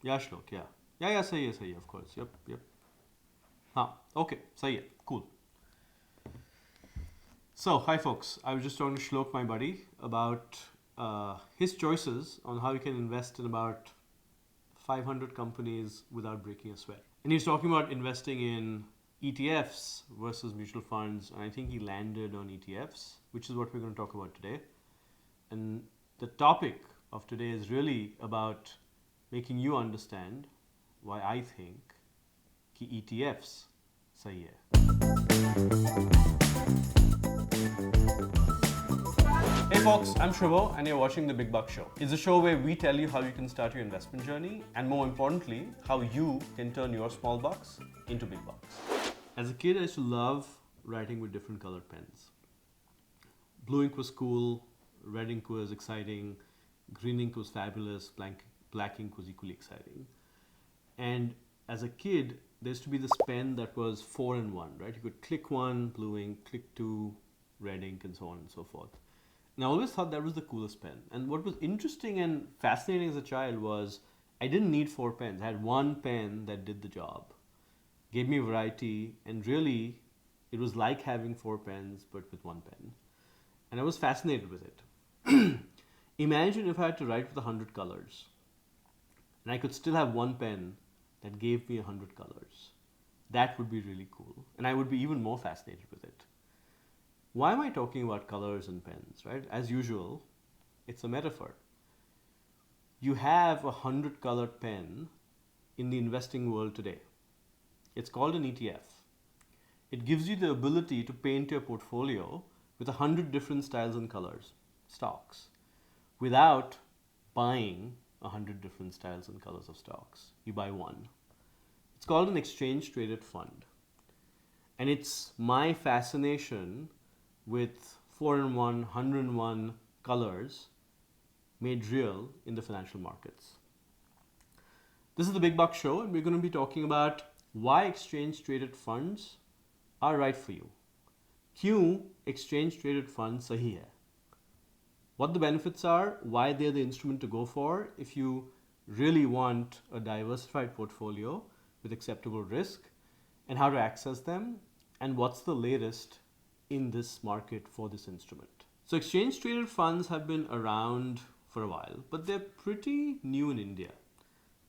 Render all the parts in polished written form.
Yeah, Shlok, yeah. Yeah, sahi hai, of course. Yep, yep. Okay, sahi hai. Cool. So, hi folks. I was just talking to Shlok, my buddy, about his choices on how you can invest in about 500 companies without breaking a sweat. And he's talking about investing in ETFs versus mutual funds. And I think he landed on ETFs, which is what we're going to talk about today. And the topic of today is really about making you understand why I think कि ETFs सही है. Hey folks, I'm Shrivo and you're watching The Big Buck Show. It's a show where we tell you how you can start your investment journey and more importantly, how you can turn your small bucks into big bucks. As a kid, I used to love writing with different colored pens. Blue ink was cool, red ink was exciting, green ink was fabulous, black ink was equally exciting. And as a kid, there used to be this pen that was 4-in-1, right? You could click one, blue ink, click two, red ink, and so on and so forth. And I always thought that was the coolest pen. And what was interesting and fascinating as a child was I didn't need 4 pens. I had one pen that did the job, gave me variety, and really it was like having 4 pens but with one pen. And I was fascinated with it. Imagine if I had to write with 100 colors and I could still have one pen that gave me 100 colors. That would be really cool. And I would be even more fascinated with it. Why am I talking about colors and pens, right? As usual, it's a metaphor. You have a 100 colored pen in the investing world today. It's called an ETF. It gives you the ability to paint your portfolio with 100 different styles and colors, stocks, without buying 100 different styles and colors of stocks. You buy one. It's called an exchange traded fund. And it's my fascination with 4-in-1, 100-in-1 colors made real in the financial markets. This is the Big Buck Show, and we're going to be talking about why exchange traded funds are right for you. क्यों exchange traded funds सही है? What the benefits are, why they're the instrument to go for if you really want a diversified portfolio with acceptable risk, and how to access them, and what's the latest in this market for this instrument. So exchange traded funds have been around for a while, but they're pretty new in India.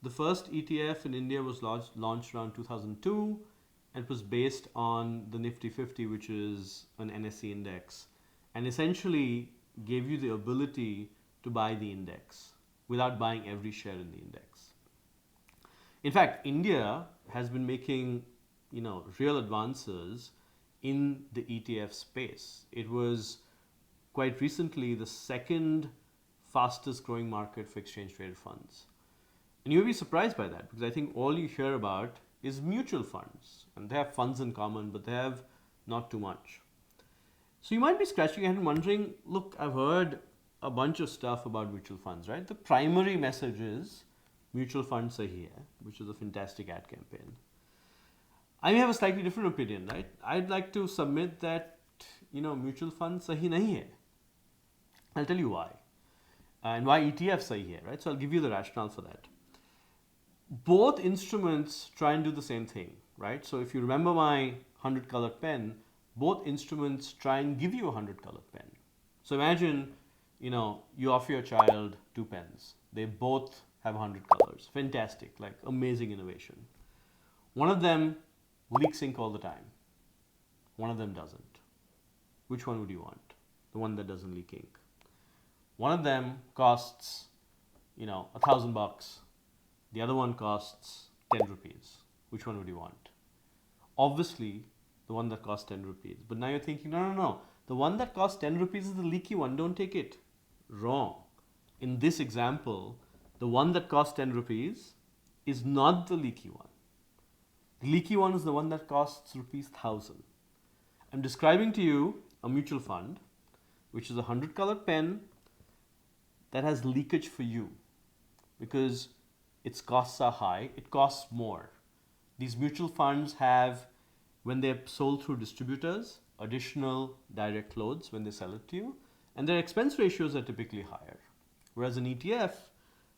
The first ETF in India was launched around 2002 and it was based on the Nifty 50, which is an NSE index, and essentially gave you the ability to buy the index without buying every share in the index. In fact, India has been making, real advances in the ETF space. It was quite recently the second fastest growing market for exchange traded funds. And you'll be surprised by that because I think all you hear about is mutual funds. And they have funds in common, but they have not too much. So you might be scratching your head and wondering, look, I've heard a bunch of stuff about mutual funds, right? The primary message is mutual funds sahi hai, which is a fantastic ad campaign. I may have a slightly different opinion, right? I'd like to submit that, mutual funds sahi nahi hai. I'll tell you why. And why ETFs sahi hai, right? So I'll give you the rationale for that. Both instruments try and do the same thing, right? So if you remember my 100 colored pen, both instruments try and give you a 100 colored pen. So imagine, you offer your child 2 pens. They both have 100 colors. Fantastic, like amazing innovation. One of them leaks ink all the time. One of them doesn't. Which one would you want? The one that doesn't leak ink. One of them costs, $1,000. The other one costs 10 rupees. Which one would you want? Obviously, the one that costs 10 rupees. But now you're thinking, no. The one that costs 10 rupees is the leaky one. Don't take it. Wrong. In this example, the one that costs 10 rupees is not the leaky one. The leaky one is the one that costs rupees 1,000. I'm describing to you a mutual fund, which is a 100 colored pen that has leakage for you because its costs are high. It costs more. These mutual funds have, when they're sold through distributors, additional direct loads when they sell it to you, and their expense ratios are typically higher. Whereas an ETF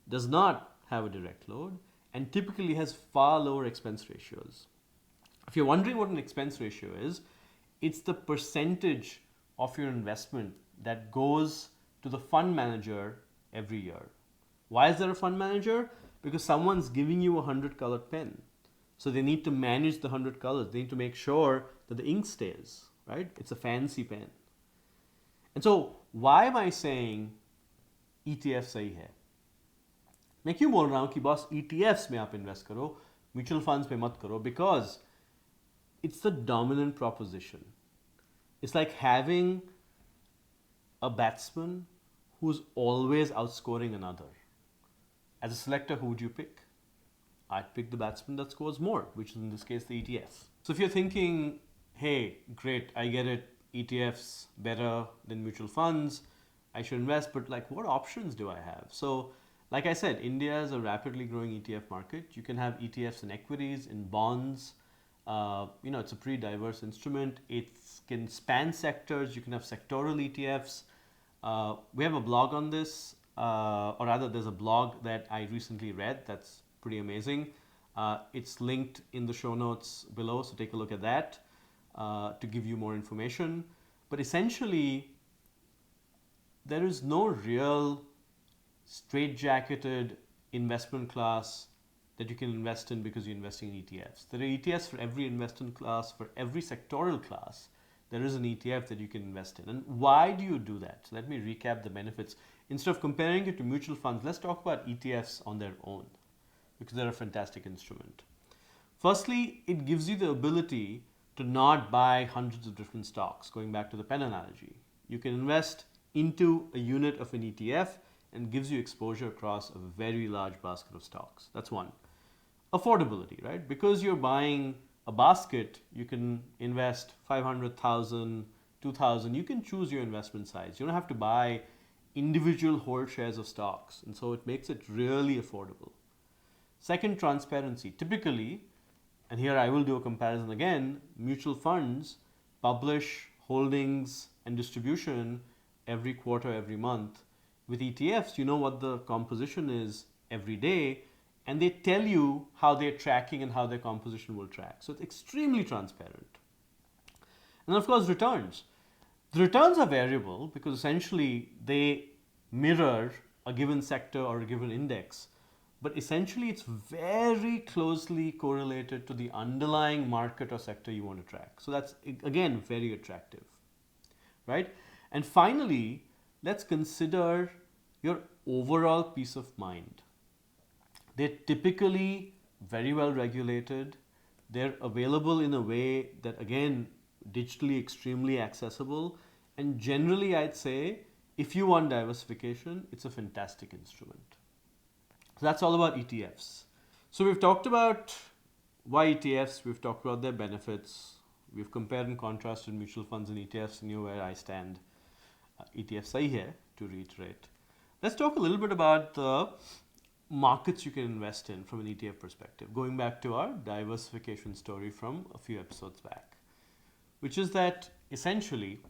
does not have a direct load and typically has far lower expense ratios. If you're wondering what an expense ratio is, it's the percentage of your investment that goes to the fund manager every year. Why is there a fund manager? Because someone's giving you a 100-colored pen. So they need to manage the 100 colors. They need to make sure that the ink stays, right? It's a fancy pen. And so why am I saying ETF सही है? मैं क्यों बोल रहा हूँ कि boss ETFs में आप invest करो, mutual funds में मत करो? Because it's the dominant proposition. It's like having a batsman who's always outscoring another. As a selector, who would you pick? I'd pick the batsman that scores more, which is in this case the ETFs. So if you're thinking, hey, great, I get it, ETFs better than mutual funds, I should invest, but like what options do I have? So like I said, India is a rapidly growing ETF market. You can have ETFs in equities, in bonds. It's a pretty diverse instrument. It can span sectors. You can have sectoral ETFs. We have a blog on this, or rather there's a blog that I recently read that's pretty amazing. It's linked in the show notes below, so take a look at that to give you more information. But essentially, there is no real straitjacketed investment class that you can invest in because you're investing in ETFs. There are ETFs for every investment class, for every sectoral class. There is an ETF that you can invest in. And why do you do that? So let me recap the benefits. Instead of comparing it to mutual funds, let's talk about ETFs on their own, because they're a fantastic instrument. Firstly, it gives you the ability to not buy hundreds of different stocks, going back to the pen analogy. You can invest into a unit of an ETF and gives you exposure across a very large basket of stocks. That's one. Affordability, right? Because you're buying a basket, you can invest 500,000, 2,000. You can choose your investment size. You don't have to buy individual whole shares of stocks. And so it makes it really affordable. Second, transparency. Typically, and here I will do a comparison again, mutual funds publish holdings and distribution every quarter, every month. With ETFs, you know what the composition is every day, and they tell you how they're tracking and how their composition will track. So it's extremely transparent. And of course, returns. The returns are variable because essentially they mirror a given sector or a given index. But essentially, it's very closely correlated to the underlying market or sector you want to track. So that's, again, very attractive, right? And finally, let's consider your overall peace of mind. They're typically very well regulated. They're available in a way that, again, digitally extremely accessible. And generally, I'd say, if you want diversification, it's a fantastic instrument. So that's all about ETFs. So we've talked about why ETFs, we've talked about their benefits, we've compared and contrasted mutual funds and ETFs, and you know where I stand. ETF Sahi Hai, to reiterate. Let's talk a little bit about the markets you can invest in from an ETF perspective, going back to our diversification story from a few episodes back, which is that essentially,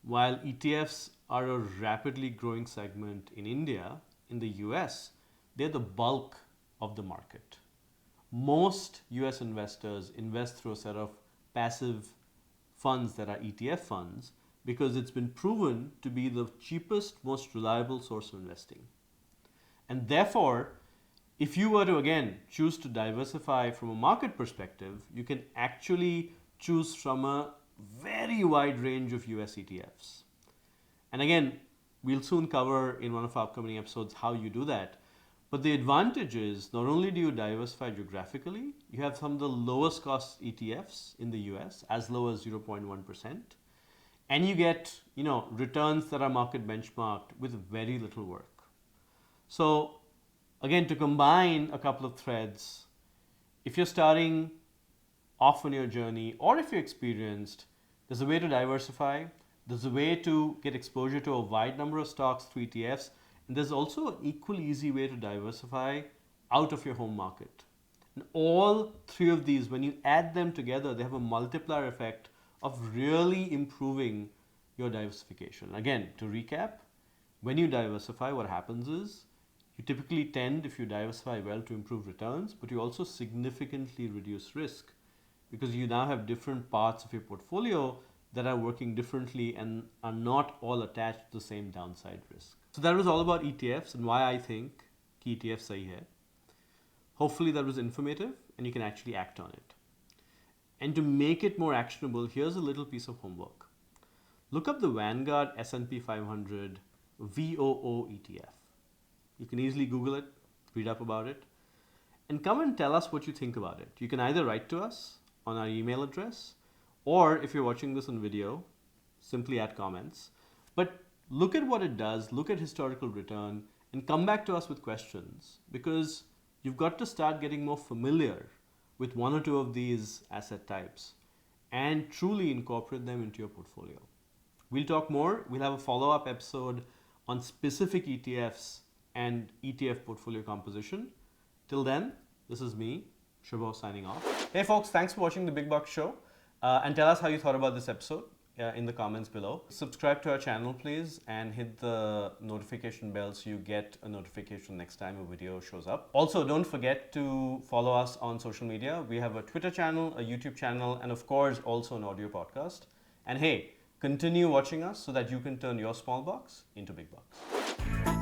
while ETFs are a rapidly growing segment in India, in the US, they're the bulk of the market. Most US investors invest through a set of passive funds that are ETF funds because it's been proven to be the cheapest, most reliable source of investing. And therefore, if you were to, again, choose to diversify from a market perspective, you can actually choose from a very wide range of US ETFs. And again, we'll soon cover in one of our upcoming episodes how you do that. But the advantage is not only do you diversify geographically, you have some of the lowest cost ETFs in the US, as low as 0.1%. And you get, returns that are market benchmarked with very little work. So again, to combine a couple of threads, if you're starting off on your journey or if you're experienced, there's a way to diversify. There's a way to get exposure to a wide number of stocks through ETFs. And there's also an equally easy way to diversify out of your home market. And all three of these, when you add them together, they have a multiplier effect of really improving your diversification. Again, to recap, when you diversify, what happens is You typically tend, if you diversify well, to improve returns, but you also significantly reduce risk because you now have different parts of your portfolio that are working differently and are not all attached to the same downside risk. So that was all about ETFs and why I think ETF Sahi Hai. Hopefully that was informative and you can actually act on it. And to make it more actionable, here's a little piece of homework. Look up the Vanguard S&P 500 VOO ETF. You can easily Google it, read up about it, and come and tell us what you think about it. You can either write to us on our email address, or if you're watching this on video, simply add comments. But look at what it does, look at historical return, and come back to us with questions, because you've got to start getting more familiar with one or two of these asset types and truly incorporate them into your portfolio. We'll talk more. We'll have a follow-up episode on specific ETFs and ETF portfolio composition. Till then, this is me, Shubho, signing off. Hey folks, thanks for watching The Big Bucks Show. And tell us how you thought about this episode in the comments below. Subscribe to our channel, please, and hit the notification bell so you get a notification next time a video shows up. Also, don't forget to follow us on social media. We have a Twitter channel, a YouTube channel, and of course, also an audio podcast. And hey, continue watching us so that you can turn your small bucks into big bucks.